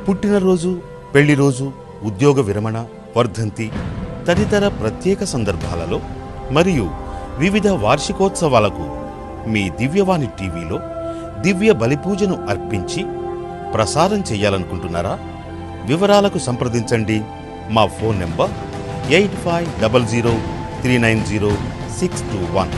పుట్టినరోజు, పెళ్లి రోజు, ఉద్యోగ విరమణ, వర్ధంతి తదితర ప్రత్యేక సందర్భాలలో మరియు వివిధ వార్షికోత్సవాలకు మీ దివ్యవాణి టీవీలో దివ్య బలిపూజను అర్పించి ప్రసారం చేయాలనుకుంటున్నారా? వివరాలకు సంప్రదించండి. మా ఫోన్ నెంబర్ 8500390621.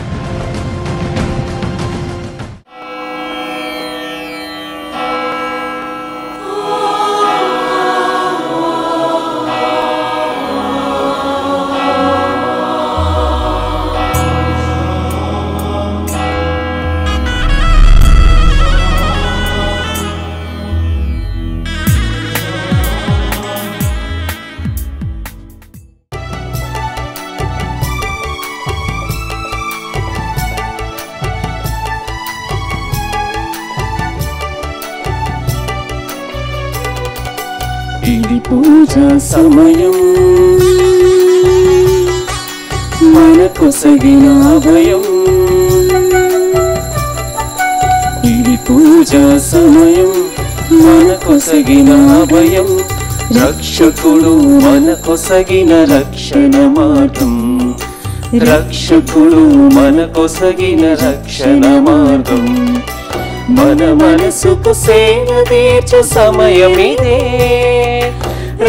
ఇది పూజా సమయం, మనకొసగిన అభయం. ఇది పూజా సమయం, మనకొసగిన అభయం. రక్షకుడు మనకొసగిన రక్షణ మార్గం, రక్షకుడు మనకొసగిన రక్షణ మార్గం. మన మనసుకు సేవ తీర్చు సమయమిదే,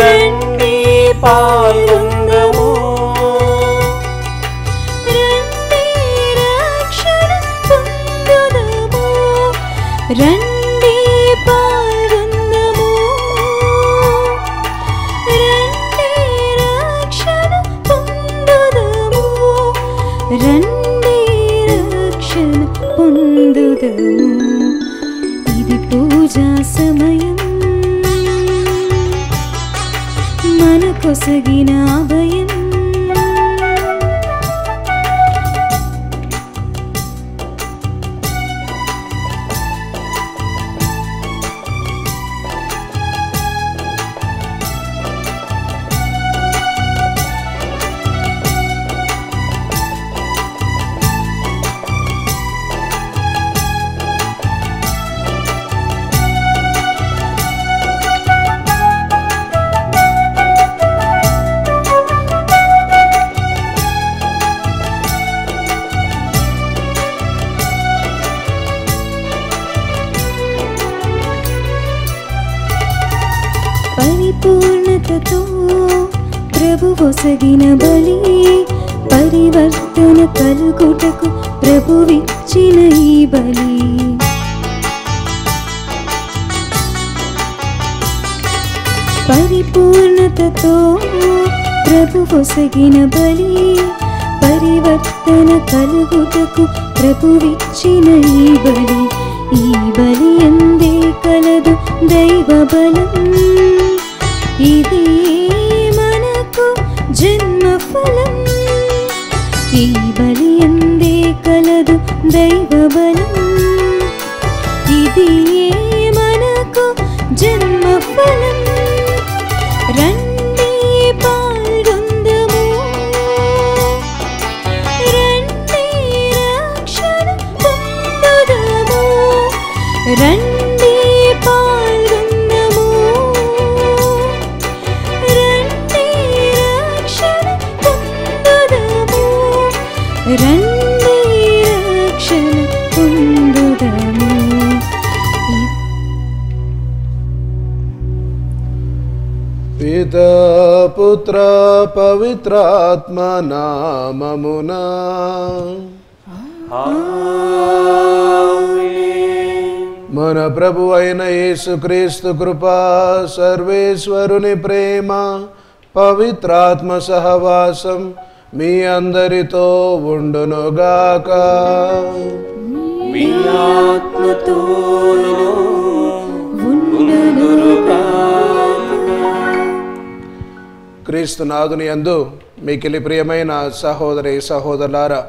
రండి పాల్గొందాము. రండి రక్షణ పొందుదాము, రండి పాల్గొందాము. రండి రక్షణ పొందుదాము, రండి రక్షణ పొందుదాము. ఇది పూజా సమయం, మనకొసగిన అభయం. పరిపూర్ణతతో ప్రభు ఒసగిన బలి, పరివర్తన కలుగుటకు ప్రభువిచ్చిన ఈ బలి. పరిపూర్ణతతో ప్రభు ఒసగిన బలి, పరివర్తన కలుగుటకు ప్రభువిచ్చిన ఈ బలి. ఈ బలి అందే కలదు దైవ బలం, ఇది మనకు జన్మ ఫలం. ఈ బలి అందే కలదు దైవ బలం, ఇది మనకు జన్మ ఫలం. రండి పాల్గొందాము, రండి రక్షణ పొందుదాము. రండి పాల్గొందాము, రండి రక్షణ పొందుదాము. రండి రక్షణ పొందుదాము. పితా పుత్ర పవిత్రాత్మ నామమునా మన ప్రభు అయిన యేసుక్రీస్తు కృపా, సర్వేశ్వరుని ప్రేమ, పవిత్రాత్మ సహవాసం మీ అందరితో ఉండునుగాక. మీ ఆత్మతోనూ ఉండునుగాక. క్రీస్తు నాదుని యందు మికిలి ప్రియమైన సహోదరి సహోదరులారా,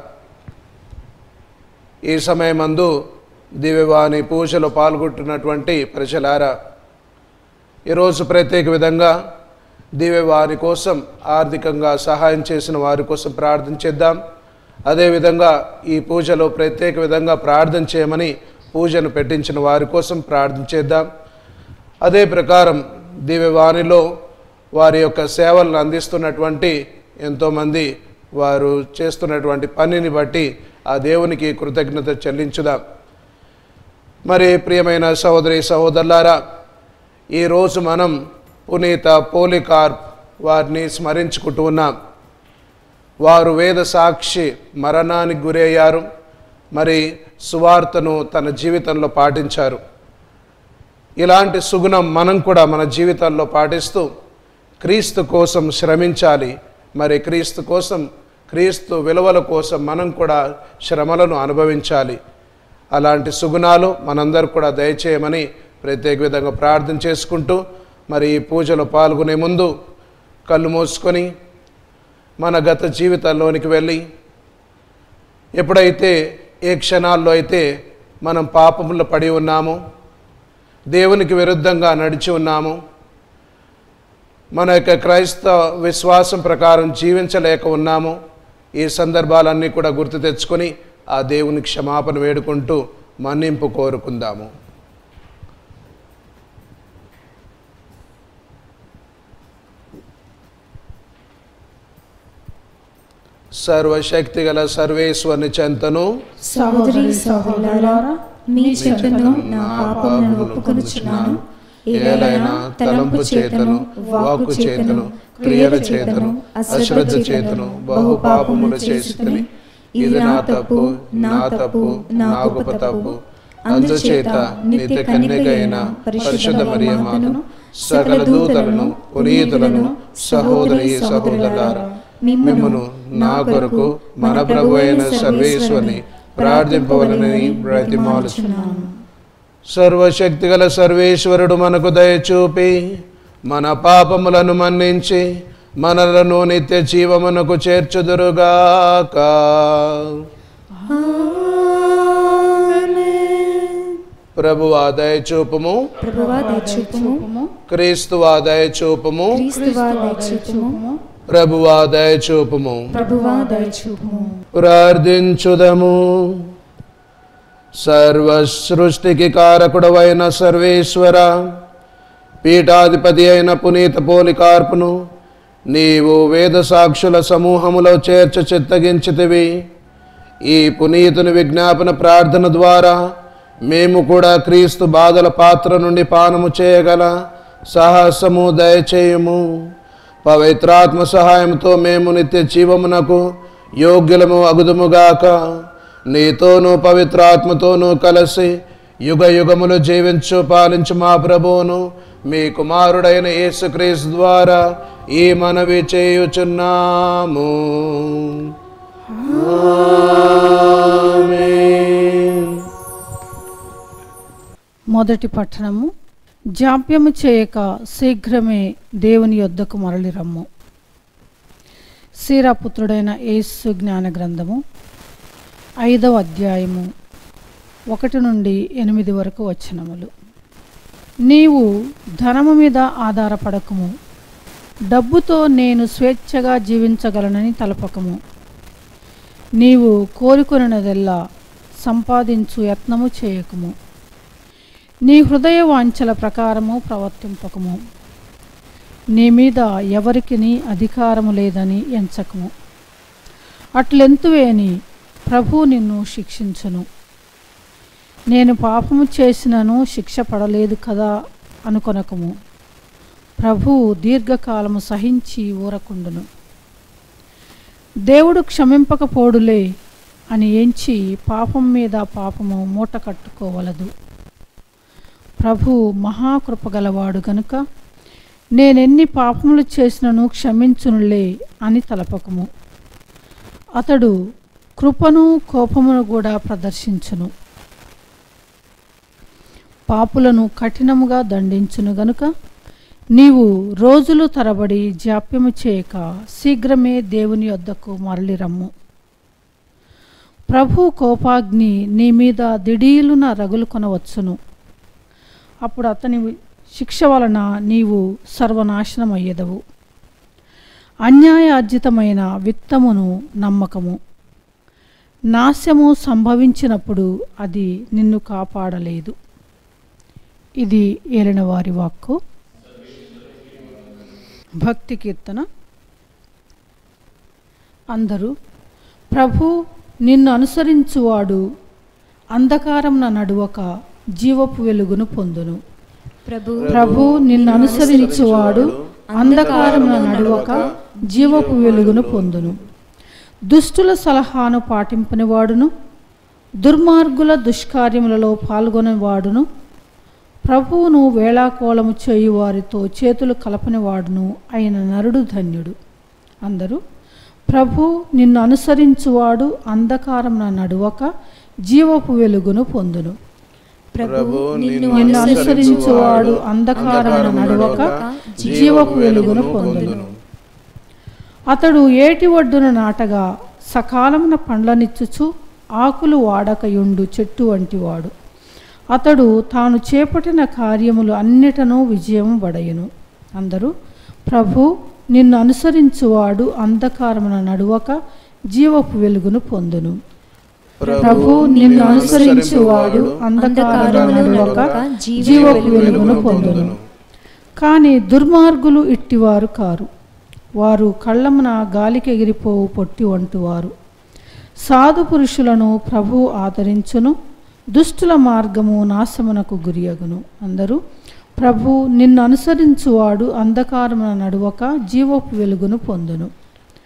ఈ సమయమందు దివ్యవాణి పూజలో పాల్గొంటున్నటువంటి ప్రజలారా, ఈరోజు ప్రత్యేక విధంగా దివ్యవాణి కోసం ఆర్థికంగా సహాయం చేసిన వారి కోసం ప్రార్థన చేద్దాం. అదేవిధంగా ఈ పూజలో ప్రత్యేక విధంగా ప్రార్థన చేయమని పూజను పెట్టించిన వారి కోసం ప్రార్థన చేద్దాం. అదే ప్రకారం దివ్యవాణిలో వారి యొక్క సేవలను అందిస్తున్నటువంటి ఎంతోమంది వారు చేస్తున్నటువంటి పనిని బట్టి ఆ దేవునికి కృతజ్ఞత చెల్లించుదాం. మరి ప్రియమైన సహోదరి సహోదరులారా, ఈరోజు మనం పునీత పోలికార్ప్ వారిని స్మరించుకుంటూ ఉన్నాం. వారు వేద సాక్షి మరణానికి గురయ్యారు. మరి సువార్తను తన జీవితంలో పాటించారు. ఇలాంటి సుగుణం మనం కూడా మన జీవితాల్లో పాటిస్తూ క్రీస్తు కోసం శ్రమించాలి. మరి క్రీస్తు కోసం, క్రీస్తు విలువల కోసం మనం కూడా శ్రమలను అనుభవించాలి. అలాంటి సుగుణాలు మనందరూ కూడా దయచేయమని ప్రత్యేక విధంగా ప్రార్థన చేసుకుంటూ మరి ఈ పూజలో పాల్గొనే ముందు కళ్ళు మూసుకొని మన గత జీవితాల్లోనికి వెళ్ళి ఎప్పుడైతే ఏ క్షణాల్లో అయితే మనం పాపంలో పడి ఉన్నామో, దేవునికి విరుద్ధంగా నడిచి ఉన్నామో, మన యొక్క క్రైస్తవ విశ్వాసం ప్రకారం జీవించలేక ఉన్నామో, ఈ సందర్భాలన్నీ కూడా గుర్తు తెచ్చుకొని ఆ దేవుని క్షమాపణ వేడుకుంటూ మన్నింపు కోరుకుందాము. సర్వశక్తి గల సర్వేశ్వరుని చెంతను సహోదరి సహోదరులారా, మీ చెంతను నా పాపములను ఒప్పుకొనుచున్నాను. ఏలైనా తలంపు చేతను, వాక్కు చేతను, క్రియల చేతను, అశ్రద్ధ చేతను బహు పాపములు చేసితిని. ఇది నా తప్పు, నా తప్పు, నా గొప్ప తప్పు. అందుచేత నిత్య కన్యక అయిన పరిశుద్ధ మరియమ్మను, సకల దూతలను, పునీతులను, సహోదరి సహోదరులారా, మిమ్మును నా కొరకు మన ప్రభు అయిన సర్వేశ్వరుని ప్రార్థింపవలనని బ్రతిమాలుచున్నాను. సర్వశక్తి గల సర్వేశ్వరుడు మనకు దయచూపి మన పాపములను మన్నించి మనలను నిత్య జీవమునకు చేర్చుదురుగాక. ప్రభువా దయచూపుము, క్రీస్తువా దయచూపుము, ప్రభువా దయచూపుము. ప్రార్థించుదము. సర్వ సృష్టికి కారకుడవైన సర్వేశ్వర, పీఠాధిపతి అయిన పునీత పోలికార్పును నీవు వేద సాక్షుల సమూహములో చేర్చ చిత్తగించితివి. ఈ పునీతుని విజ్ఞాపన ప్రార్థన ద్వారా మేము కూడా క్రీస్తు బాధల పాత్ర నుండి పానము చేయగల సాహసము దయచేయము. పవిత్రాత్మ సహాయంతో మేము నిత్య జీవమునకు యోగ్యులము అగుదుముగాక. నీతోనూ పవిత్రాత్మతోనూ కలిసి యుగ యుగములు జీవించు పాలించు మా ప్రభువును మీ కుమారుడైన యేసుక్రీస్తు ద్వారా ఈ మనవి చేయుచున్నాము. ఆమేన్. మొదటి పట్టణము. జాప్యము చేయక శీఘ్రమే దేవుని యొద్దకు మరలి రమ్ము. సీరాపుత్రుడైన యేసు జ్ఞాన గ్రంథము 5వ అధ్యాయము 1 నుండి 8 వరకు వచనములు. నీవు ధనము మీద ఆధారపడకము, డబ్బుతో నేను స్వేచ్ఛగా జీవించగలనని తలపకము. నీవు కోరుకొనినదెల్లా సంపాదించు యత్నము చేయకము. నీ హృదయ వాంఛల ప్రకారము ప్రవర్తింపకము. నీ మీద ఎవరికి అధికారము లేదని ఎంచకము. అట్లెంతువేని ప్రభు నిన్ను శిక్షించును. నేను పాపము చేసినను శిక్ష పడలేదు కదా అనుకొనకము. ప్రభు దీర్ఘకాలము సహించి ఊరకుండును. దేవుడు క్షమింపకపోడులే అని ఎంచి పాపం మీద పాపము మూట కట్టుకోవలదు. ప్రభు మహాకృపగలవాడు గనుక నేనెన్ని పాపములు చేసినను క్షమించునులే అని తలపకము. అతడు కృపను కోపమును కూడా ప్రదర్శించును. పాపులను కఠినముగా దండించును గనుక నీవు రోజులు తరబడి జాప్యము చేయక శీఘ్రమే దేవుని యొద్దకు మరలి రమ్ము. ప్రభు కోపాగ్ని నీ మీద దిడీలున రగులుకొనవచ్చును. అప్పుడు అతని శిక్ష వలన నీవు సర్వనాశనమయ్యెదవు. అన్యాయార్జితమైన విత్తమును నమ్మకము. నాశము సంభవించినప్పుడు అది నిన్ను కాపాడలేదు. ఇది ఏలిన వారి వాక్కు. భక్తి కీర్తన. అందరూ ప్రభు నిన్ను అనుసరించువాడు అంధకారమున నడువక జీవపు వెలుగును పొందును. ప్రభు నిన్ను అనుసరించువాడు అంధకారమున నడువక జీవపు వెలుగును పొందును. దుష్టుల సలహాను పాటింపనివాడును దుర్మార్గుల దుష్కార్యములలో పాల్గొనేవాడును ప్రభువును వేళాకోళము చేయు వారితో చేతులు కలపనివాడును అయిన నరుడు ధన్యుడు. అందరూ ప్రభు నిన్ను అనుసరించువాడు అంధకారమున నడువక జీవపు వెలుగును పొందును. నిన్ను అనుసరించువాడు అంధకారమున నడువక జీవపు వెలుగును పొందును. అతడు ఏటి ఒడ్డున నాటగా సకాలమున పండ్లనిచ్చుచు ఆకులు వాడకయుండు చెట్టు వంటివాడు. అతడు తాను చేపట్టిన కార్యములు అన్నిటనూ విజయము బడయును. అందరూ ప్రభు నిన్ను అనుసరించువాడు అంధకారమున నడువక జీవపు వెలుగును పొందును. ప్రభు నిన్ను అనుసరించువాడు అంధకారమున నడువక జీవపు వెలుగును పొందును. కానీ దుర్మార్గులు ఇట్టివారు కారు, వారు కళ్ళమున గాలికెగిరిపోవు పొట్టి వంటివారు. సాధు పురుషులను ప్రభువు ఆదరించును, దుష్టుల మార్గము నాశమునకు గురియగును. అందరూ ప్రభు నిన్ను అనుసరించువాడు అంధకారమున నడువక జీవపు వెలుగును పొందును.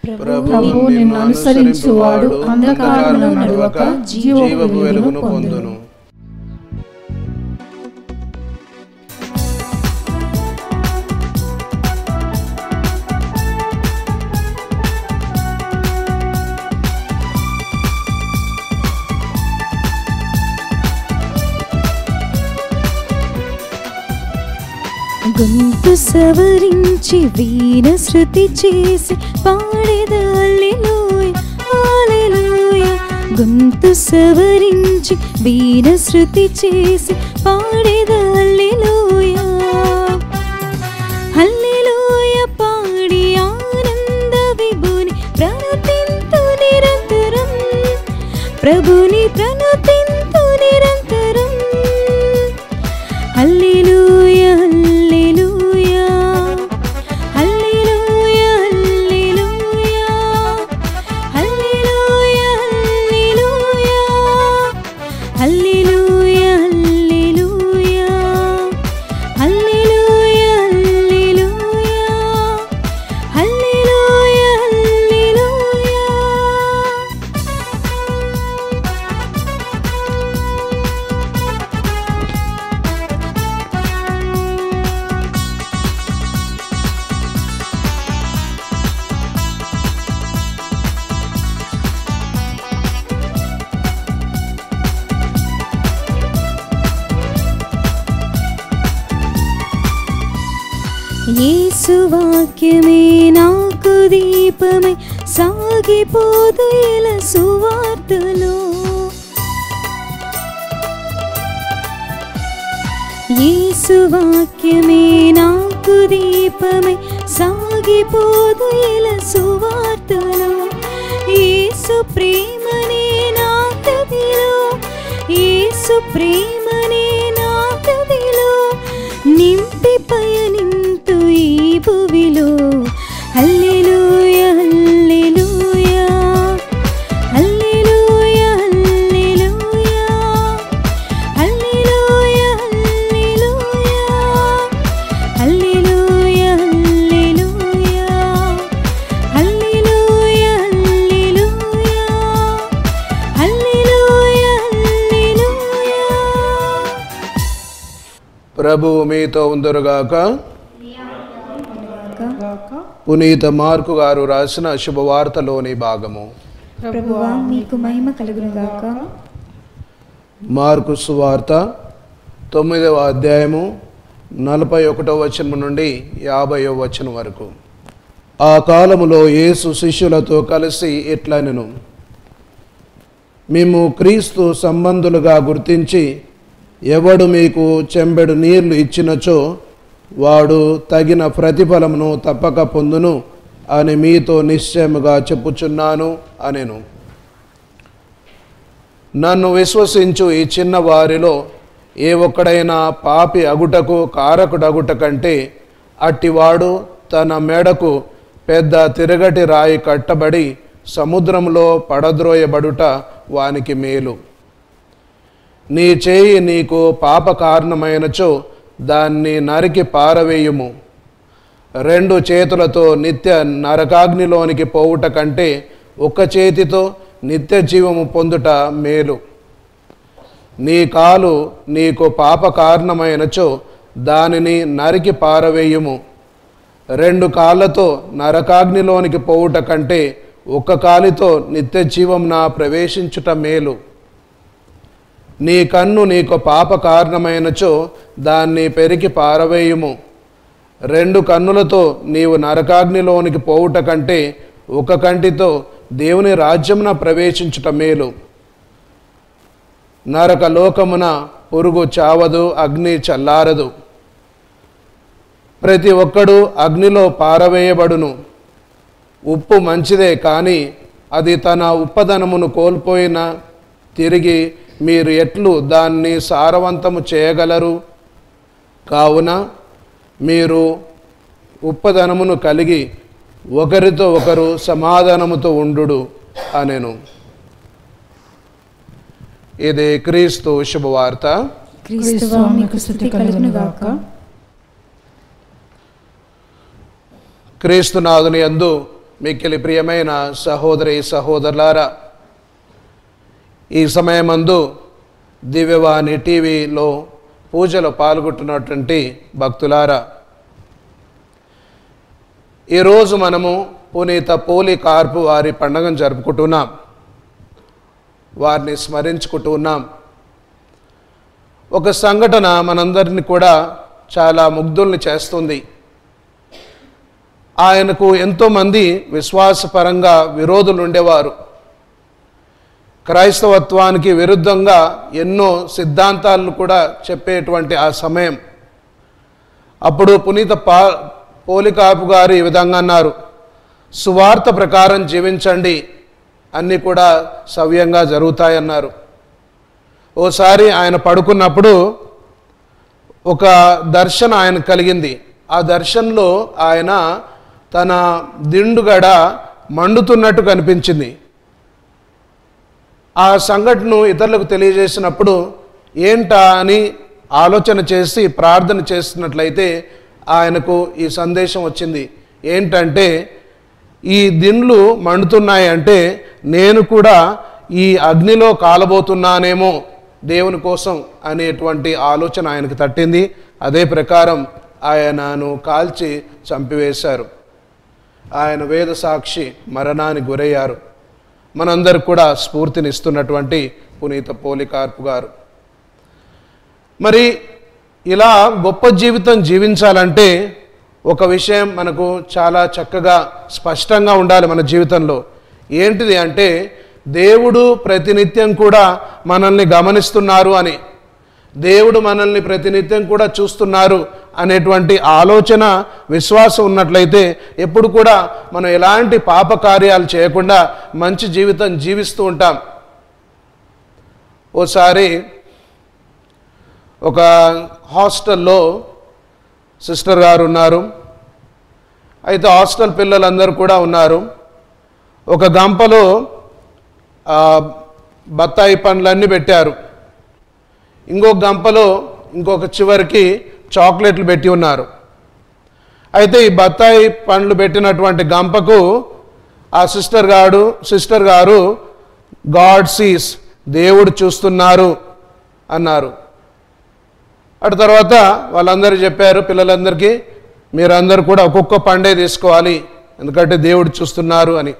ప్రభు నిన్ను అనుసరించువాడు అంధకారమున నడువక జీవపు వెలుగును పొందును. గొంతు సవరించి వీణ శృతి చేసి పాడేద హల్లెలూయా హల్లెలూయా. గొంతు సవరించి వీణ శృతి చేసి పాడేద హల్లెలూయా హల్లెలూయా. పాడి ఆనంద విభుని ప్రణతింతు నిరంతరం, ప్రభుని ప్రణతింతు నిరంతరం. హల్లెలూయా హల్లెలూయా హల్లెలూయా హల్లెలూయా హల్లెలూయా హల్లెలూయా హల్లెలూయా హల్లెలూయా హల్లెలూయా హల్లెలూయా హల్లెలూయా హల్లెలూయా. యేసు వాక్యమే నాకు దీపమై సాగిపోదు ఇలా సువార్తలో. యేసు వాక్యమే నాకు దీపమై సాగిపోదు ఇలా సువార్తలో. యేసు ప్రేమనే నా హృదయలో, యేసు ప్రేమనే నా హృదయలో నింపి పయనింతు ఈ భువిలో. హల్లెలూయా హల్లెలూయా హల్లెలూయా హల్లెలూయా హల్లెలూయా హల్లెలూయా హల్లెలూయా హల్లెలూయా హల్లెలూయా హల్లెలూయా హల్లెలూయా. ప్రభువు మీతో ఉందరుగాక. పునీత మార్కు గారు రాసిన శుభవార్తలోని భాగము. ప్రభువా మీకు మహిమ కలుగునుగాక. మార్కు సువార్త 9వ అధ్యాయము 41వ వచనం నుండి 50వ వచనం వరకు. ఆ కాలములో యేసు శిష్యులతో కలిసి ఇట్లనెను, మేము క్రీస్తు సంబంధులుగా గుర్తించి ఎవడు మీకు చెంబెడు నీళ్లు ఇచ్చినచో వాడు తగిన ప్రతిఫలమును తప్పక పొందును అని మీతో నిశ్చయముగా చెప్పుచున్నాను అనెను. నన్ను విశ్వసించు ఈ చిన్న వారిలో ఏ ఒక్కడైనా పాపి అగుటకు కారకుడగుట కంటే అట్టివాడు తన మెడకు పెద్ద తిరగటి రాయి కట్టబడి సముద్రంలో పడద్రోయబడుట వానికి మేలు. నీ చేయి నీకు పాప కారణమైనచో దాన్ని నరికి పారవేయుము. 2 చేతులతో నిత్య నరకాగ్నిలోనికి పోవుట కంటే ఒక్క చేతితో నిత్య జీవము పొందుట మేలు. నీ కాలు నీకు పాప కారణమైనచో దానిని నరికి పారవేయుము. 2 కాళ్ళతో నరకాగ్నిలోనికి పోవుట కంటే ఒక్క కాలితో నిత్య జీవంన ప్రవేశించుట మేలు. నీ కన్ను నీకు పాప కారణమైనచో దాన్ని పెరికి పారవేయుము. 2 కన్నులతో నీవు నరకాగ్నిలోనికి పోవుట కంటే ఒక కంటితో దేవుని రాజ్యమున ప్రవేశించుట మేలు. నరక లోకమున పురుగు చావదు, అగ్ని చల్లారదు. ప్రతి ఒక్కడు అగ్నిలో పారవేయబడును. ఉప్పు మంచిదే, కానీ అది తన ఉప్పదనమును కోల్పోయినా తిరిగి మీరు ఎట్లు దాన్ని సారవంతము చేయగలరు? కావున మీరు ఉప్పదనమును కలిగి ఒకరితో ఒకరు సమాధానముతో ఉండుడు అనెను. ఇది క్రీస్తు శుభవార్త. క్రీస్తువా మీకు స్తుతి కలుగును గాక. క్రీస్తునాథుని యందు మిక్కిలి ప్రియమైన సహోదరి సహోదరులారా, ఈ సమయమందు దివ్యవాణి టీవీలో పూజలో పాల్గొంటున్నటువంటి భక్తులారా, ఈరోజు మనము పునీత పోలికార్పు వారి పండుగను జరుపుకుంటున్నాం, వారిని స్మరించుకుంటున్నాం. ఒక సంఘటన మనందరినీ కూడా చాలా ముగ్ధుల్ని చేస్తుంది. ఆయనకు ఎంతోమంది విశ్వాసపరంగా విరోధులు ఉండేవారు. క్రైస్తవత్వానికి విరుద్ధంగా ఎన్నో సిద్ధాంతాలను కూడా చెప్పేటువంటి ఆ సమయం. అప్పుడు పునీత పోలికార్పు గారు ఈ విధంగా అన్నారు: సువార్త ప్రకారం జీవించండి, అన్నీ కూడా సవ్యంగా జరుగుతాయన్నారు. ఓసారి ఆయన పడుకున్నప్పుడు ఒక దర్శనం ఆయన కలిగింది. ఆ దర్శనంలో ఆయన తన దిండుగడ మండుతున్నట్టు కనిపించింది. ఆ సంఘటనను ఇతరులకు తెలియజేసినప్పుడు ఏంటా అని ఆలోచన చేసి ప్రార్థన చేస్తున్నట్లయితే ఆయనకు ఈ సందేశం వచ్చింది. ఏంటంటే, ఈ దిండ్లు మండుతున్నాయి అంటే నేను కూడా ఈ అగ్నిలో కాలబోతున్నానేమో దేవుని కోసం అనేటువంటి ఆలోచన ఆయనకు తట్టింది. అదే ప్రకారం ఆయనను కాల్చి చంపివేశారు. ఆయన వేద సాక్షి మరణానికి గురయ్యారు. మనందరికి కూడా స్ఫూర్తినిస్తున్నటువంటి పునీత పోలికార్పు గారు. మరి ఇలా గొప్ప జీవితం జీవించాలంటే ఒక విషయం మనకు చాలా చక్కగా స్పష్టంగా ఉండాలి మన జీవితంలో. ఏంటిది అంటే, దేవుడు ప్రతినిత్యం కూడా మనల్ని గమనిస్తున్నారు అని, దేవుడు మనల్ని ప్రతినిత్యం కూడా చూస్తున్నారు అనేటువంటి ఆలోచన, విశ్వాసం ఉన్నట్లయితే ఎప్పుడు కూడా మనం ఎలాంటి పాప కార్యాలు చేయకుండా మంచి జీవితం జీవిస్తూ ఉంటాం. ఓసారి ఒక హాస్టల్లో సిస్టర్ గారు ఉన్నారు. అయితే హాస్టల్ పిల్లలందరూ కూడా ఉన్నారు. ఒక గంపలో బత్తాయి పండ్లన్నీ పెట్టారు. ఇంకొక గంపలో ఇంకొక చివరికి చాక్లెట్లు పెట్టి ఉన్నారు. అయితే ఈ బత్తాయి పండ్లు పెట్టినటువంటి గంపకు ఆ సిస్టర్ గారు గాడ్ సీస్, దేవుడు చూస్తున్నారు అన్నారు. అటు తర్వాత వాళ్ళందరూ చెప్పారు పిల్లలందరికీ, మీరందరూ కూడా ఒక్కొక్క పండే తీసుకోవాలి, ఎందుకంటే దేవుడు చూస్తున్నారు అని.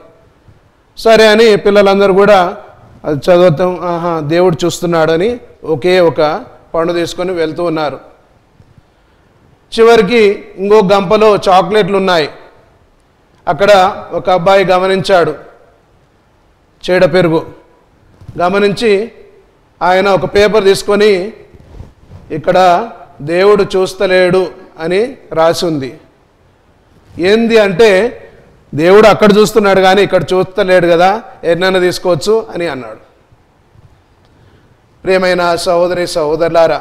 సరే అని పిల్లలందరూ కూడా అది చదువుతాం, దేవుడు చూస్తున్నాడు అని ఒకే ఒక పండు తీసుకొని వెళ్తూ ఉన్నారు. చివరికి ఇంకో గంపలో చాక్లెట్లు ఉన్నాయి. అక్కడ ఒక అబ్బాయి గమనించాడు చీడ పెరుగు. గమనించి ఆయన ఒక పేపర్ తీసుకొని ఇక్కడ దేవుడు చూస్తలేడు అని రాసి ఉంది. ఏంది అంటే, దేవుడు అక్కడ చూస్తున్నాడు కానీ ఇక్కడ చూస్తలేడు కదా, ఎన్నైనా తీసుకోవచ్చు అని అన్నాడు. ప్రియమైన సహోదరి సహోదరులారా,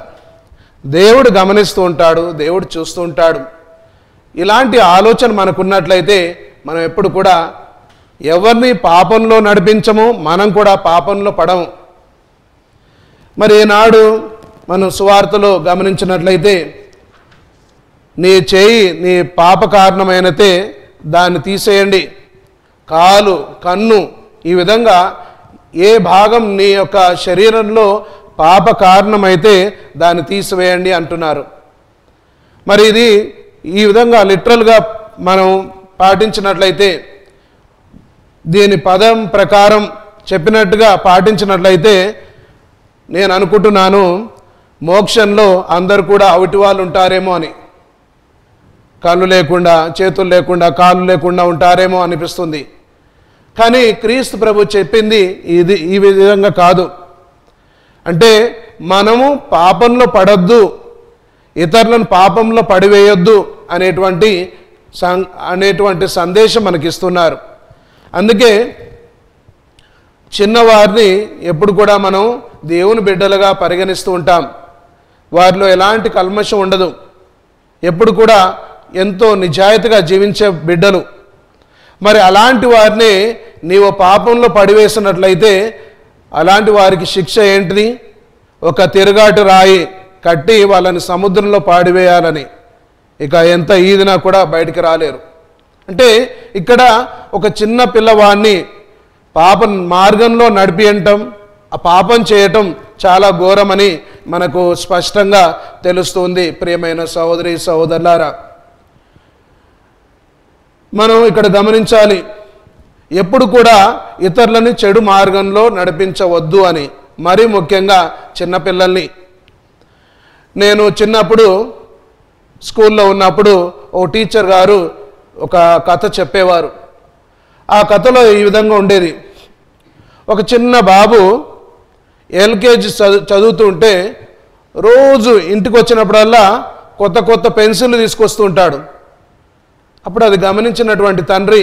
దేవుడు గమనిస్తూ ఉంటాడు, దేవుడు చూస్తూ ఉంటాడు. ఇలాంటి ఆలోచన మనకున్నట్లయితే మనం ఎప్పుడు కూడా ఎవరిని పాపంలో నడిపించము, మనం కూడా పాపంలో పడము. మరి ఈనాడు మనం సువార్తలో గమనించినట్లయితే నీ చేయి నీ పాప కారణమైనతే దాన్ని తీసేయండి, కాలు కన్ను ఈ విధంగా ఏ భాగం నీ యొక్క శరీరంలో పాప కారణమైతే దాన్ని తీసివేయండి అంటున్నారు. మరి ఇది ఈ విధంగా లిటరల్గా మనం పాటించినట్లయితే, దీని పదం ప్రకారం చెప్పినట్టుగా పాటించినట్లయితే నేను అనుకుంటున్నాను మోక్షంలో అందరు కూడా అవిటి వాళ్ళు ఉంటారేమో అని. కళ్ళు లేకుండా, చేతులు లేకుండా, కాళ్ళు లేకుండా ఉంటారేమో అనిపిస్తుంది. కానీ క్రీస్తు ప్రభు చెప్పింది ఇది ఈ విధంగా కాదు. అంటే మనము పాపంలో పడొద్దు, ఇతరులను పాపంలో పడివేయొద్దు అనేటువంటి సందేశం మనకిస్తున్నారు. అందుకే చిన్నవారిని ఎప్పుడు కూడా మనం దేవుని బిడ్డలుగా పరిగణిస్తూ ఉంటాం. వారిలో ఎలాంటి కల్మషం ఉండదు, ఎప్పుడు కూడా ఎంతో నిజాయితీగా జీవించే బిడ్డలు. మరి అలాంటి వారిని నీవు పాపంలో పడివేసినట్లయితే అలాంటి వారికి శిక్ష ఏంటిది? ఒక తిరుగాటు రాయి కట్టి వాళ్ళని సముద్రంలో పాడివేయాలని. ఇక ఎంత ఈదినా కూడా బయటికి రాలేరు. అంటే ఇక్కడ ఒక చిన్న పిల్లవాడిని పాప మార్గంలో నడిపియటం, ఆ పాపం చేయటం చాలా ఘోరమని మనకు స్పష్టంగా తెలుస్తుంది. ప్రియమైన సహోదరి సహోదరులారా, మనం ఇక్కడ గమనించాలి, ఎప్పుడు కూడా ఇతరులని చెడు మార్గంలో నడిపించవద్దు అని. మరీ ముఖ్యంగా చిన్నపిల్లల్ని. నేను చిన్నప్పుడు స్కూల్లో ఉన్నప్పుడు ఓ టీచర్ గారు ఒక కథ చెప్పేవారు. ఆ కథలో ఈ విధంగా ఉండేది. ఒక చిన్న బాబు ఎల్కేజీ చదువుతుంటే రోజు ఇంటికి వచ్చినప్పుడల్లా కొత్త కొత్త పెన్సిల్ తీసుకొస్తూ ఉంటాడు. అప్పుడు అది గమనించినటువంటి తండ్రి,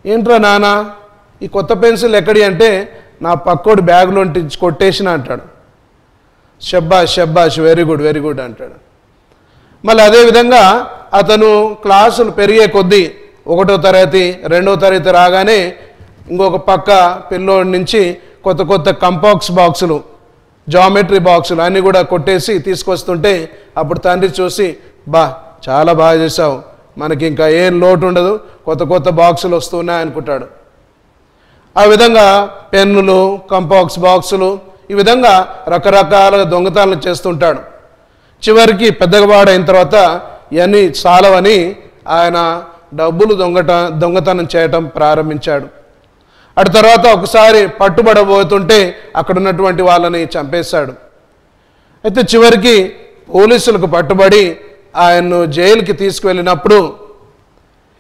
ఏంట్రా నాన్న ఈ కొత్త పెన్సిల్ ఎక్కడి అంటే, నా పక్కోడు బ్యాగ్లో కొట్టేసిన అంటాడు. షబ్బాష్ షబ్బాష్, వెరీ గుడ్ వెరీ గుడ్ అంటాడు. మళ్ళీ అదేవిధంగా అతను క్లాసులు పెరిగే కొద్దీ 1వ తరగతి 2వ తరగతి రాగానే ఇంకొక పక్క పిల్లోడి నుంచి కొత్త కొత్త కంపాక్స్ బాక్సులు, జామెట్రీ బాక్సులు అన్నీ కూడా కొట్టేసి తీసుకొస్తుంటే అప్పుడు తండ్రి చూసి, బా చాలా బాగా చేసావు, మనకి ఇంకా ఏం లోటు ఉండదు, కొత్త కొత్త బాక్సులు వస్తున్నాయి అనుకుంటాడు. ఆ విధంగా పెన్నులు, కంపాక్స్ బాక్సులు ఈ విధంగా రకరకాల దొంగతనాలు చేస్తుంటాడు. చివరికి పెద్దవాడైన తర్వాత ఇవన్నీ చాలవని ఆయన డబ్బులు దొంగతనం చేయటం ప్రారంభించాడు. అటు తర్వాత ఒకసారి పట్టుబడబోతుంటే అక్కడ ఉన్నటువంటి వాళ్ళని చంపేశాడు. అయితే చివరికి పోలీసులకు పట్టుబడి ఆయన్ను జైలుకి తీసుకువెళ్ళినప్పుడు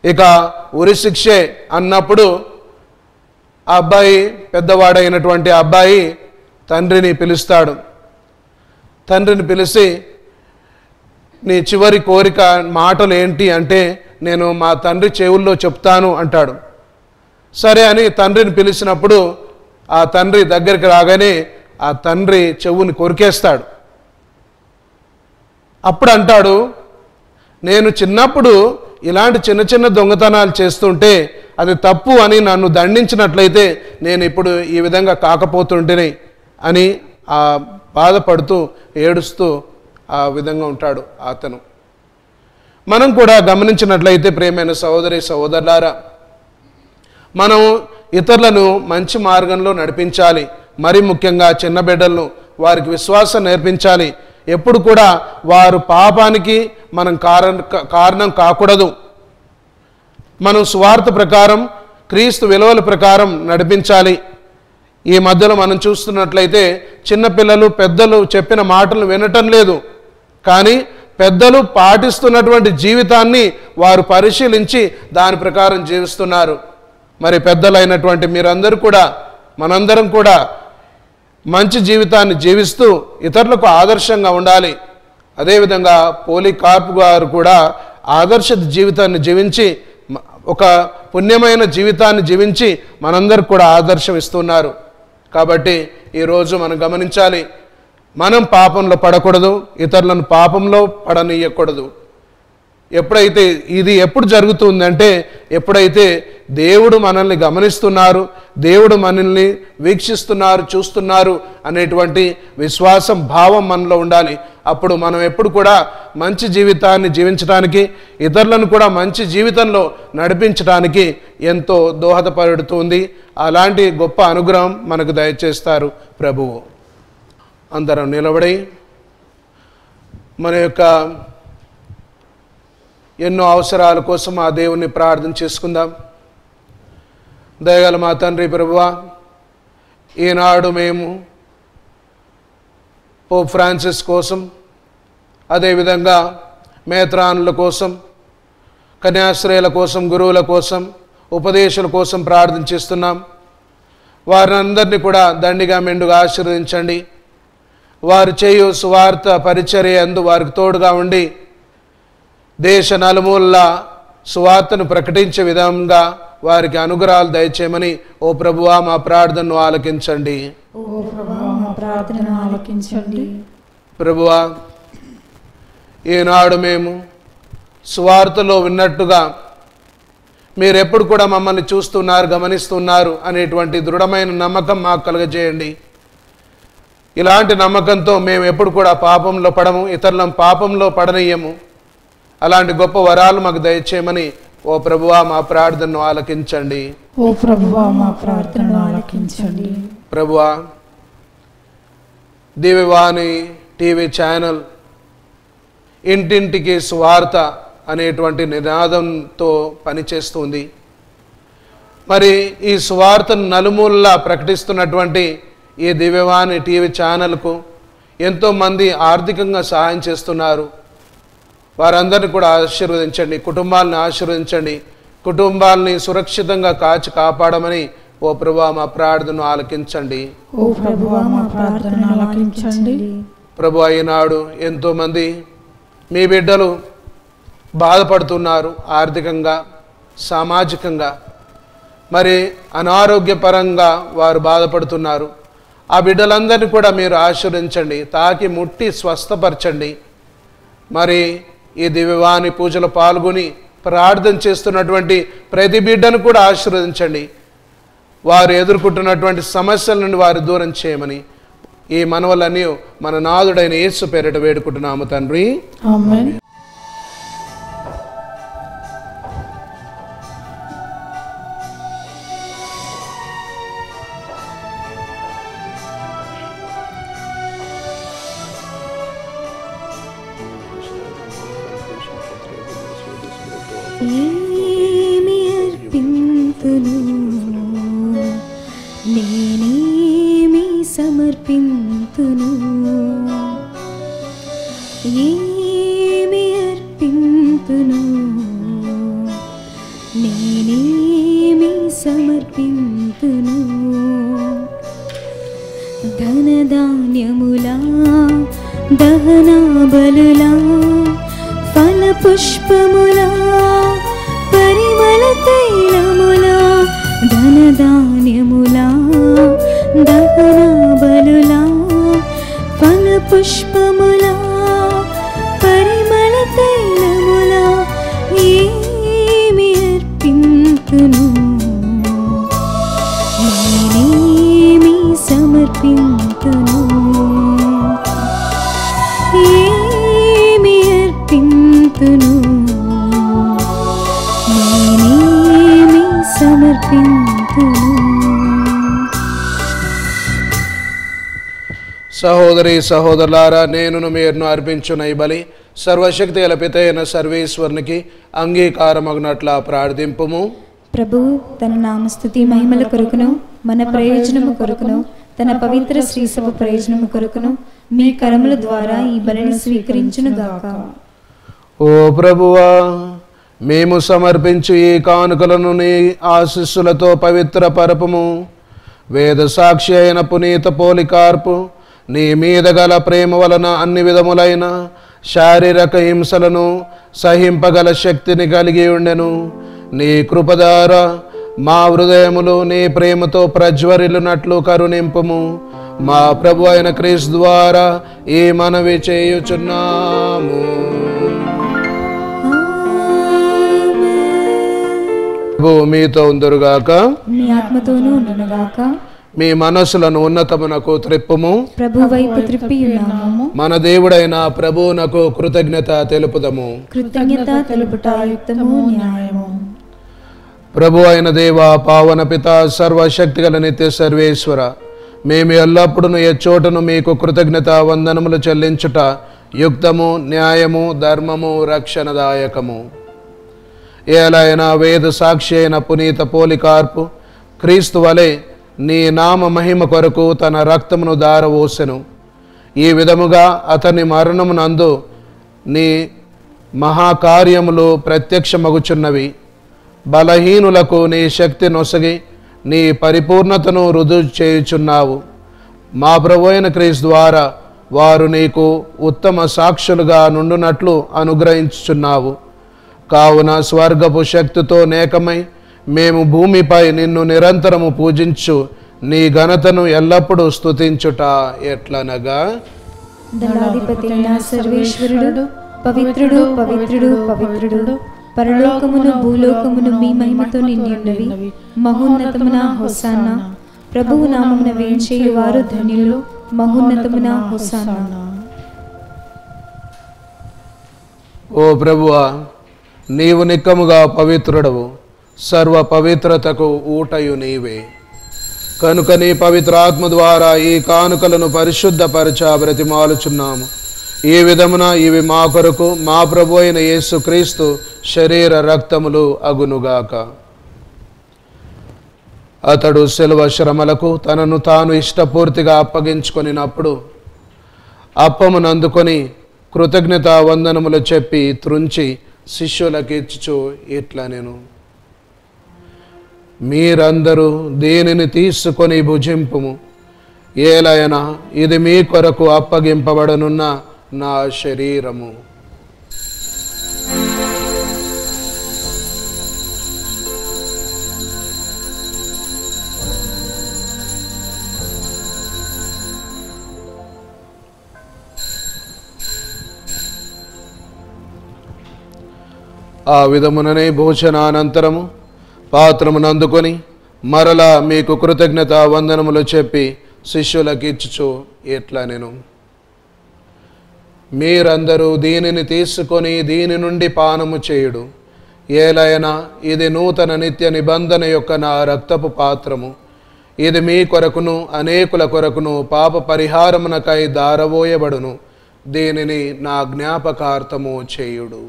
ఇక ఉరి శిక్షే అన్నప్పుడు ఆ అబ్బాయి, పెద్దవాడైనటువంటి అబ్బాయి తండ్రిని పిలుస్తాడు. తండ్రిని పిలిచి, నీ చివరి కోరిక మాటలు ఏంటి అంటే, నేను మా తండ్రి చెవుల్లో చెప్తాను అంటాడు. సరే అని తండ్రిని పిలిచినప్పుడు ఆ తండ్రి దగ్గరికి రాగానే ఆ తండ్రి చెవుని కొరికేస్తాడు. అప్పుడు అంటాడు, నేను చిన్నప్పుడు ఇలాంటి చిన్న చిన్న దొంగతనాలు చేస్తుంటే అది తప్పు అని నన్ను దండించినట్లయితే నేను ఇప్పుడు ఈ విధంగా కాకపోతుంటేనే అని ఆ బాధపడుతూ ఏడుస్తూ ఆ విధంగా ఉంటాడు అతను. మనం కూడా గమనించినట్లయితే ప్రియమైన సహోదరి సహోదరులారా, మనం ఇతరులను మంచి మార్గంలో నడిపించాలి. మరి ముఖ్యంగా చిన్న బిడ్డలను వారికి విశ్వాసం నేర్పించాలి. ఎప్పుడు కూడా వారు పాపానికి మనం కారణం కాకూడదు. మనం సువార్త ప్రకారం, క్రీస్తు విలువల ప్రకారం నడిపించాలి. ఈ మధ్యలో మనం చూస్తున్నట్లయితే చిన్నపిల్లలు పెద్దలు చెప్పిన మాటలు వినటం లేదు. కానీ పెద్దలు పాటిస్తున్నటువంటి జీవితాన్ని వారు పరిశీలించి దాని ప్రకారం జీవిస్తున్నారు. మరి పెద్దలైనటువంటి మీరందరూ కూడా, మనందరం కూడా మంచి జీవితాన్ని జీవిస్తూ ఇతరులకు ఆదర్శంగా ఉండాలి. అదేవిధంగా పోలీకార్ప్ గారు కూడా ఆదర్శ జీవితాన్ని జీవించి, ఒక పుణ్యమైన జీవితాన్ని జీవించి మనందరికి కూడా ఆదర్శం ఇస్తున్నారు. కాబట్టి ఈరోజు మనం గమనించాలి, మనం పాపంలో పడకూడదు, ఇతరులను పాపంలో పడనీయకూడదు. ఎప్పుడైతే ఇది ఎప్పుడు జరుగుతుందంటే ఎప్పుడైతే దేవుడు మనల్ని గమనిస్తున్నారు, దేవుడు మనల్ని వీక్షిస్తున్నారు, చూస్తున్నారు అనేటువంటి విశ్వాసం, భావం మనలో ఉండాలి. అప్పుడు మనం ఎప్పుడు కూడా మంచి జీవితాన్ని జీవించడానికి, ఇతరులను కూడా మంచి జీవితంలో నడిపించడానికి ఎంతో దోహదపడుతుంది. అలాంటి గొప్ప అనుగ్రహం మనకు దయచేస్తారు ప్రభువు. అందరం నిలబడి మన యొక్క ఎన్నో అవసరాల కోసం ఆ దేవుని ప్రార్థన చేసుకుందాం. దయగల మా తండ్రి ప్రభువా, ఈనాడు మేము పోప్ ఫ్రాన్సిస్ కోసం, అదేవిధంగా మేత్రానుల కోసం, కన్యాశ్రయుల కోసం, గురువుల కోసం, ఉపదేశాల కోసం ప్రార్థన చేస్తున్నాం. వారినందరినీ కూడా దండిగా మెండుగా ఆశీర్వదించండి. వారు చేయు సువార్త పరిచర్య యందు వారికి తోడుగా ఉండి దేశ నలుమూలలా సువార్తను ప్రకటించే విధంగా వారికి అనుగ్రహాలు దయచేయమని ఓ ప్రభువా మా ప్రార్థనను ఆలకించండి. ప్రభువా, ఈనాడు మేము సువార్తలో విన్నట్టుగా మీరెప్పుడు కూడా మమ్మల్ని చూస్తున్నారు, గమనిస్తున్నారు అనేటువంటి దృఢమైన నమ్మకం మాకు కలుగజేయండి. ఇలాంటి నమ్మకంతో మేము ఎప్పుడు కూడా పాపంలో పడము, ఇతరులను పాపంలో పడనీయము. అలాంటి గొప్ప వరాలు మాకు దయచేయమని ఓ ప్రభువా మా ప్రార్థనను ఆలకించండి. ఓ ప్రభువా మా ప్రార్థనను ఆలకించండి. ప్రభువా, దివ్యవాణి టీవీ ఛానల్ ఇంటింటికి సువార్త అనేటువంటి నినాదంతో పనిచేస్తుంది. మరి ఈ సువార్తను నలుమూలలా ప్రకటిస్తున్నటువంటి ఈ దివ్యవాణి టీవీ ఛానల్కు ఎంతోమంది ఆర్థికంగా సహాయం చేస్తున్నారు. వారందరినీ కూడా ఆశీర్వదించండి, కుటుంబాలను ఆశీర్వదించండి, కుటుంబాలని సురక్షితంగా కాచి కాపాడమని ఓ ప్రభువా మా ప్రార్థనను ఆలకించండి. ఓ ప్రభువా మా ప్రార్థనను ఆలకించండి. ప్రభువా, ఈనాడు ఎంతోమంది మీ బిడ్డలు బాధపడుతున్నారు, ఆర్థికంగా, సామాజికంగా, మరి అనారోగ్యపరంగా వారు బాధపడుతున్నారు. ఆ బిడ్డలందరినీ కూడా మీరు ఆశీర్వదించండి, తాకి ముట్టి స్వస్థపరచండి. మరి ఈ దివ్యవాణి పూజలో పాల్గొని ప్రార్థన చేస్తున్నటువంటి ప్రతి బిడ్డను కూడా ఆశీర్వదించండి. వారు ఎదుర్కొంటున్నటువంటి సమస్యల నుండి వారు దూరం చేయమని ఈ మనవలన్నీ మన నాథుడైన యేసు పేరిట వేడుకుంటున్నాము తండ్రి. ఆమేన్. ఏమి అర్పింతును, నేనేమి సమర్పింతును, ఏమి అర్పింతును, నేనేమి సమర్పింతును. ధనధాన్యములా, దహన బలులా, ఫల పుష్పములా, పరిమళ తైలములా, ధనధాన్యములా, దహన బలులా, ఫల పుష్పములా, పరిమళ తైలములా, ఏమి అర్పింతును, నేనేమి సమర్పింతును, ఏమి అర్పింతును, నేనేమి సమర్పింతును. సహోదరి సహోదరులారా, నేనును మీరును అర్పించున ఈ బలి సర్వశక్తి గల పితైన సర్వేశ్వరునికి అంగీకారమగునట్లా ప్రార్థింపుము. ప్రభు తన నామస్తుతి మహిమల కొరకును, మన ప్రయోజనము కొరకును, తన పవిత్ర శ్రీసభ ప్రయోజనము కొరకును మీ కరముల ద్వారా ఈ బలిని స్వీకరించును గాక. ఓ ప్రభువా, మేము సమర్పించు ఈ కానుకలను నీ ఆశీస్సులతో పవిత్ర పరపము. వేద సాక్షి అయిన పునీత పోలికార్పు నీ మీద గల ప్రేమ వలన అన్ని విధములైన శారీరక హింసలను సహింపగల శక్తిని కలిగి ఉండెను. నీ కృప ద్వారా మా హృదయములు నీ ప్రేమతో ప్రజ్వరిల్లునట్లు కరుణింపుము. మా ప్రభు అయిన క్రీస్తు ద్వారా ఈ మనవి చేయుచున్నాము. ప్రభువు మీతో ఉందురుగాక. మీ ఆత్మతోనూ ఉండునుగాక. మీ మనస్సులను ఉన్నతమునకు త్రిప్పుము. ప్రభు వైపు త్రిప్పి ఉన్నాము. మన దేవుడైన ప్రభువునకు కృతజ్ఞత తెలుపుదము. కృతజ్ఞత తెలుపుట యుక్తము న్యాయము. ప్రభు అయిన దేవ, పావన పిత, సర్వశక్తిగల నిత్య సర్వేశ్వర, మేము ఎల్లప్పుడూ ఎచ్చోటను మీకు కృతజ్ఞత వందనములు చెల్లించుట యుక్తము, న్యాయము, ధర్మము, రక్షణదాయకము. ఏలైనా వేద సాక్షి అయిన పునీత పోలికార్పు క్రీస్తు వలె నీ నామ మహిమ కొరకు తన రక్తమును దారవోసెను. ఈ విధముగా అతని మరణమునందు నీ మహాకార్యములు ప్రత్యక్షమగుచున్నవి. బలహీనులకు నీ శక్తి నొసగి నీ పరిపూర్ణతను రుజువు చేయుచున్నావు. మా ప్రభువైన క్రీస్తు ద్వారా వారు నీకు ఉత్తమ సాక్షులుగా నుండునట్లు అనుగ్రహించుచున్నావు. కావున స్వర్గపు శక్తితో నేకమై మేము భూమిపై నిన్ను నిరంతరము పూజించు నీ ఘనతను ఎల్లప్పుడూ స్తుతించుట ఎట్లనగా, దళాధిపతి అయిన సర్వేశ్వరుడు పవిత్రుడు పవిత్రుడు పవిత్రుడు, పరలోకమును భూలోకమును మీ మహిమతో నిండి ఉన్నవి. మహోన్నతమున హోసానా. ప్రభువు నామమున వేంచేయు వారు ధన్యులు. మహోన్నతమున హోసానా. ఓ ప్రభువా, నీవు నిక్కముగా పవిత్రుడవు, సర్వ పవిత్రతకు ఊటయు నీవే. కనుక నీ పవిత్ర ఆత్మ ద్వారా ఈ కానుకలను పరిశుద్ధపరచ బ్రతిమాలుచున్నాము. ఈ విధమున ఇవి మా కొరకు మా ప్రభు అయిన యేసు క్రీస్తు శరీర రక్తములు అగునుగాక. అతడు శిలువ శ్రమలకు తనను తాను ఇష్టపూర్తిగా అప్పగించుకొనినప్పుడు అప్పమునందుకొని కృతజ్ఞత వందనములు చెప్పి త్రుంచి శిష్యులకు ఇచ్చుచు ఇట్లా నేను, మీరందరూ దీనిని తీసుకొని భుజింపుము. ఏలైనా ఇది మీ కొరకు అప్పగింపబడనున్న నా శరీరము. ఆ విధముననే భోజనానంతరము పాత్రమునందుకొని మరలా మీకు కృతజ్ఞత వందనములు చెప్పి శిష్యులకు ఇచ్చుచు ఇట్లా నేను, మీరందరూ దీనిని తీసుకొని దీని నుండి పానము చేయుడు. ఏలైనా ఇది నూతన నిత్య నిబంధన యొక్క నా రక్తపు పాత్రము. ఇది మీ కొరకును అనేకుల కొరకును పాప పరిహారమునకై దారవోయబడును. దీనిని నా జ్ఞాపకార్థము చేయుడు.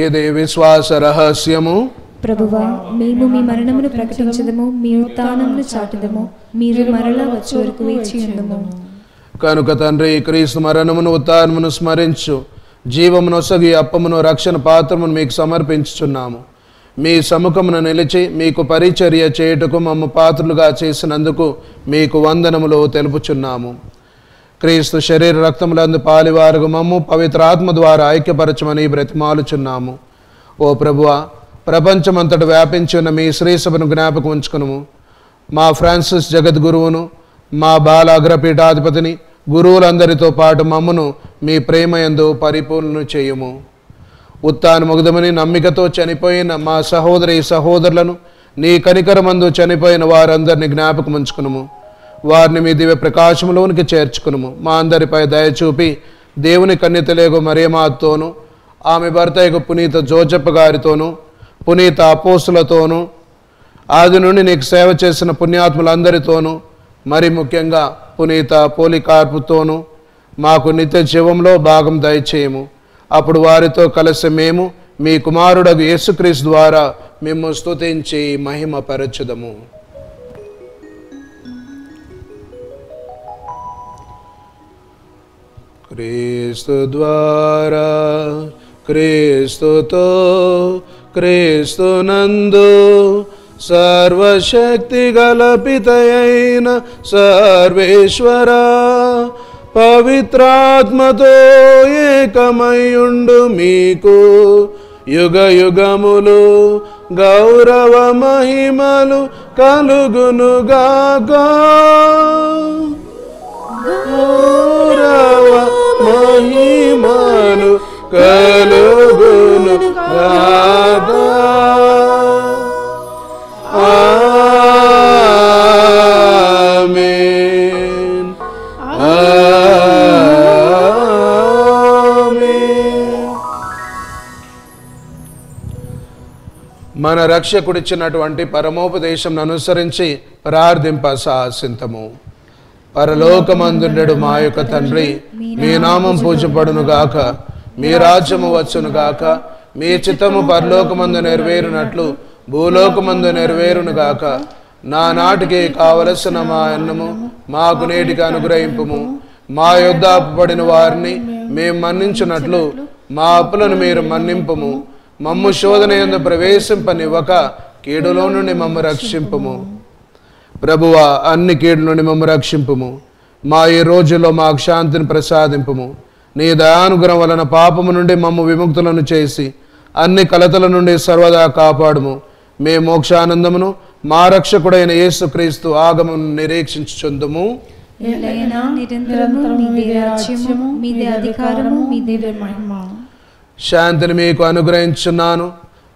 ఇది విశ్వాస రహస్యము. ప్రభువా, మేము మీ మరణమును ప్రకటించదము, మీ ఉత్థానమును చాటుదము, మీరు మరలా వచ్చే వరకు వేచి ఉందుము. కనుక తండ్రి, క్రీస్తు మరణమును ఉత్థానమును స్మరించు జీవమునొసగి అప్పమును రక్షణ పాత్రమును మీకు సమర్పించుచున్నాము. మీ సముఖమును నిలిచి మీకు పరిచర్య చేయుటకు మమ్ము పాత్రులుగా చేసినందుకు మీకు వందనములు తెలుపుచున్నాము. క్రీస్తు శరీర రక్తములందు పాలివారుగు మమ్ము పవిత్ర ఆత్మ ద్వారా ఐక్యపరచమని బ్రతిమాలుచున్నాము. ఓ ప్రభువా, ప్రపంచమంతటా వ్యాపించి ఉన్న మీ శ్రీసభను జ్ఞాపకం ఉంచుకును. మా ఫ్రాన్సిస్ జగద్గురువును, మా బాల అగ్రపీఠాధిపతిని, గురువులందరితో పాటు మమ్మను మీ ప్రేమయందు పరిపూర్ణను చేయుము. ఉత్థానముగుదమని నమ్మికతో చనిపోయిన మా సహోదరి సహోదరులను, నీ కనికరమందు చనిపోయిన వారందరినీ జ్ఞాపకం ఉంచుకును. వారిని మీ దివ్య ప్రకాశములోనికి చేర్చుకును. మా అందరిపై దయచూపి దేవుని కన్యతలేగు మరియమాతోను, ఆమె భర్తయగు పునీత జోజప్ప గారితోనూ, పునీత అపోస్తులతోనూ, ఆది నుండి నీకు సేవ చేసిన పుణ్యాత్ములందరితోనూ, మరి ముఖ్యంగా పునీత పోలికార్పుతోనూ మాకు నిత్య జీవంలో భాగం దయచేయము. అప్పుడు వారితో కలిసి మేము మీ కుమారుడగు యేసుక్రీస్తు ద్వారా మేము స్తుతించి మహిమపరచుదము. క్రీస్తు ద్వారా, క్రీస్తుతో, క్రీస్తునందు సర్వశక్తి గల పితయైన సర్వేశ్వర, పవిత్రాత్మతో ఏకమయుండు మీకు యుగ యుగములు గౌరవ మహిమలు కలుగునుగాక. గౌరవ మహిమలు కలుగునుగాక. ఆమేన్. మన రక్షకుడిచ్చినటువంటి పరమోపదేశం అనుసరించి ప్రార్థింప సాహసింతము. పరలోకమందుండెడు మా యొక్క తండ్రి, మీ నామం పూజపడునుగాక, మీ రాజ్యము వచ్చునుగాక, మీ చిత్తము పరలోకమందు నెరవేరునట్లు భూలోకమందు నెరవేరునుగాక. నానాటికి కావలసిన మా అన్నము మాకు నేటికి అనుగ్రహింపుము. మా యొద్ద అప్పుబడిన వారిని మేము మన్నించున్నట్లు మా అప్పులను మీరు మన్నింపుము. మమ్ము శోధన యందు ప్రవేశింపనివ్వక కీడులో నుండి మమ్ము రక్షింపుము. ప్రభువా, అన్ని కీడు నుండి మమ్ము రక్షింపుము. మా ఈ రోజుల్లో మాకు శాంతిని ప్రసాదింపుము. నీ దయానుగ్రహం వలన పాపము నుండి మమ్ము విముక్తులను చేసి అన్ని కలతల నుండి సర్వదా కాపాడుము. మే మోక్షానందమును మా రక్షకుడైన యేసుక్రీస్తు ఆగమను నిరీక్షించుచుందుము. నిరంతరము మీదే రాజ్యము, మీదే అధికారము, మీదే మహిమ. శాంతిని మీకు అనుగ్రహించున్నాను,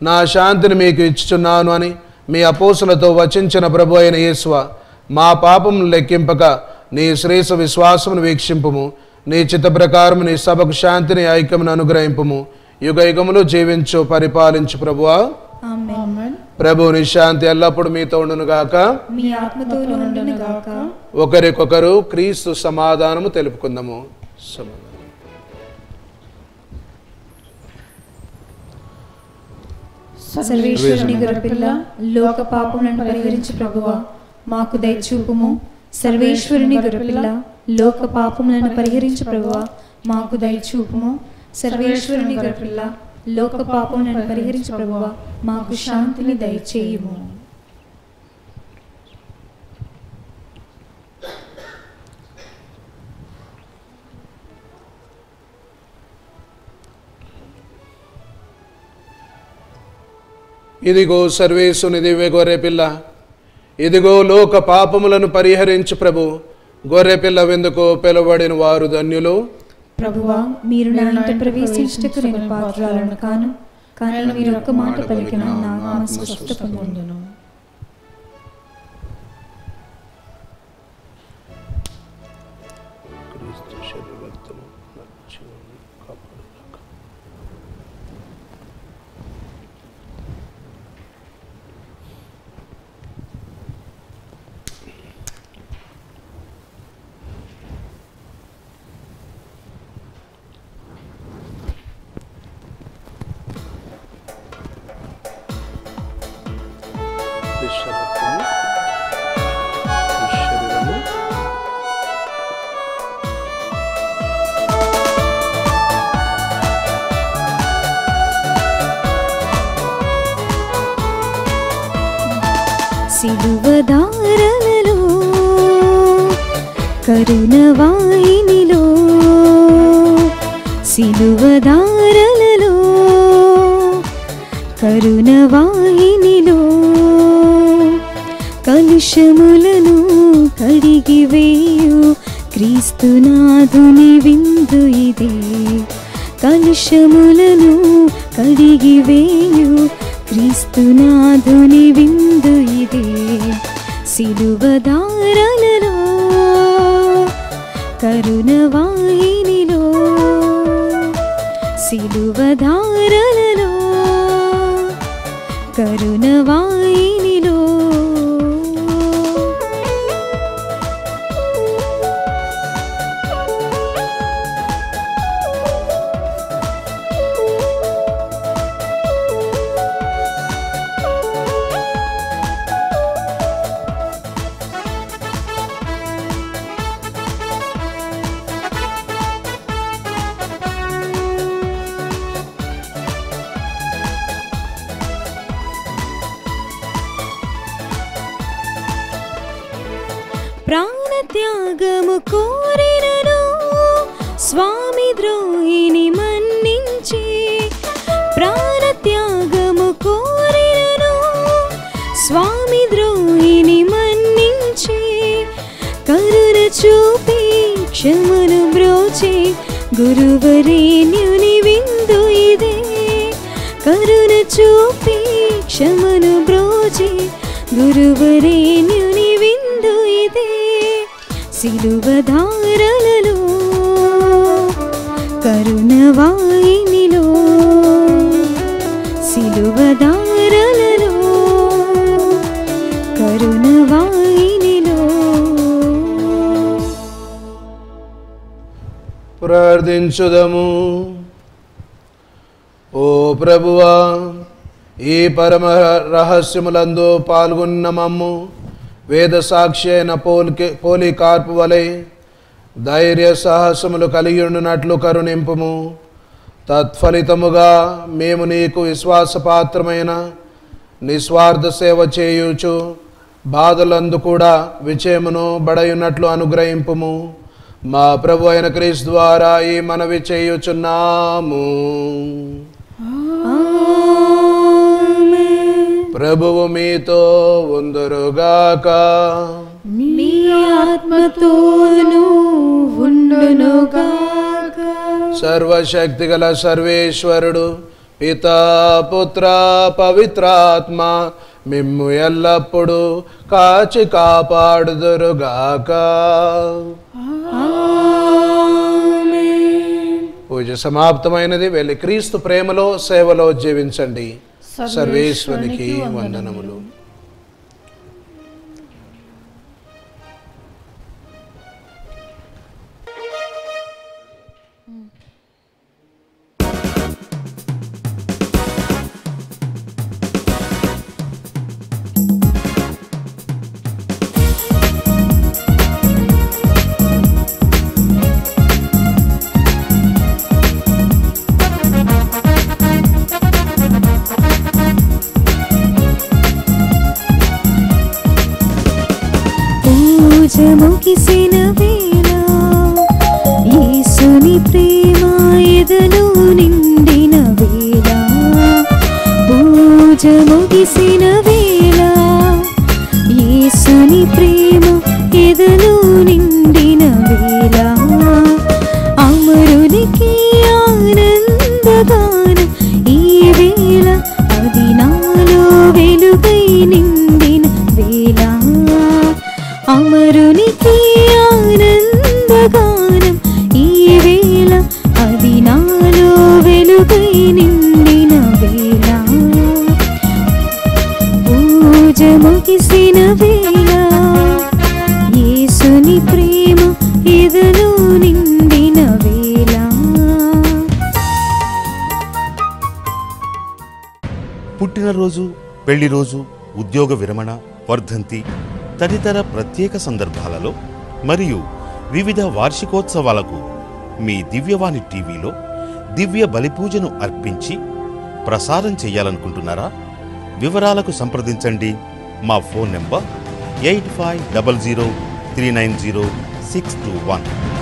నా శాంతిని మీకు ఇచ్చుచున్నాను అని మీ అపోస్తులతో వచించిన ప్రభు అయిన యేసువ, మా పాపమును లెక్కింపక నీ శ్రేష్ఠ విశ్వాసమును వీక్షింపుము. నీ చిత్త ప్రకారం నీ సభకు శాంతిని ఐక్యమును అనుగ్రహింపుము. యుగ యుగములు జీవించు పరిపాలించు ప్రభువా. ఆమేన్. ప్రభు నీ శాంతి ఎల్లప్పుడు మీతో ఉండునుగాక, మీ ఆత్మతోనూ ఉండునుగాక. ఒకరికొకరు క్రీస్తు సమాధానము తెలుపుకుందాము. సర్వేశ్వరుని గొర్రెపిల్ల, లోక పాపములను పరిహరించు ప్రభువా, మాకు దయచూపుము. సర్వేశ్వరుని గొర్రెపిల్ల, లోక పాపములను పరిహరించు ప్రభువా, మాకు దయచూపుము. సర్వేశ్వరుని గొర్రెపిల్ల, లోక పాపములను పరిహరించు ప్రభువా, మాకు శాంతిని దయచేయుము. ఇదిగో సర్వేశుని దివ్య గొర్రెపిల్ల, ఇదిగో లోక పాపములను పరిహరించు ప్రభు. గొర్రెపిల్ల వెందుకు పిలువబడిన వారు ధన్యులు. ప్రభువా, మీరు నా ఇంట ప్రవేశించుటకు నేను పాత్రురాలను కాను, కానీ మీరు ఒక్క మాట పలికిన నా ఆత్మ స్వస్థ పొందును. సిలువదారలలో కరుణవాహినిలో, సిలువదారలలో కరుణవాహినిలో కలుషములను కడిగివేయు క్రీస్తునాథుని విందు ఇదే. కలుషములను కడిగివేయు క్రీస్తునాథుని విందు ఇదే. సిలువదారలలో కరుణవాహినిలో, సిలువదారలలో కరుణవాహినిలో. ప్రాణత్యాగము కోరినను గురువరేణ్యుని విందు ఇదే, కరుణ చూపి క్షమను బ్రోచి గురువరేణ్యుని విందు ఇదే. సిలువధారలలో కరుణ వాహినిలో, సిలువధారలలో కరుణ వాహినిలో. ప్రార్థించుదము. ఓ ప్రభువా, ఈ పరమ రహస్యములందు పాల్గొన్న మమ్ము వేద సాక్షి అయిన పోలీకార్పు వలె ధైర్య సాహసములు కలిగి ఉండునట్లు కరుణింపుము. తత్ఫలితముగా మేము నీకు విశ్వాసపాత్రమైన నిస్వార్థ సేవ చేయుచు బాధలందు కూడా విజయమును బడయున్నట్లు అనుగ్రహింపుము. మా ప్రభు అయిన క్రీస్తు ద్వారా ఈ మనవి చేయుచున్నాము. ప్రభువు మీతో ఉందురుగాక. మీ ఆత్మతోనూ ఉండునుగాక. సర్వశక్తిగల సర్వేశ్వరుడు పితా పుత్ర పవిత్రాత్మ మిమ్ము ఎల్లప్పుడూ కాచి కాపాడుదురుగాక. పూజ సమాప్తమైనది. వెళ్ళి క్రీస్తు ప్రేమలో సేవలో జీవించండి. సర్వేశ్వరునికి వందనములు. ముగిసిన వేళ యేసుని ప్రేమ ఎదలో నిండిన వేళ, పూజ ముగిసిన వేళ యేసుని ప్రేమ ఎదలో నిండిన వేళ, అమరునికి ఆనందగానం ఈ వేళ, అది నాలో వెలుగై నిండిన వేళ, అమరునికి ఆనందగానం ఈ వేళ, అది నాలో వెలుగై నిండిన వేళ, పూజ ముగిసిన వేళ యేసుని ప్రేమ ఎదలో నిండిన వేళ. పుట్టినరోజు, పెళ్లిరోజు, ఉద్యోగ విరమణ, వర్ధంతి తదితర ప్రత్యేక సందర్భాలలో మరియు వివిధ వార్షికోత్సవాలకు మీ దివ్యవాణి టీవీలో దివ్య బలిపూజను అర్పించి ప్రసారం చేయాలనుకుంటున్నారా? వివరాలకు సంప్రదించండి. మా ఫోన్ నెంబర్ 8500390621.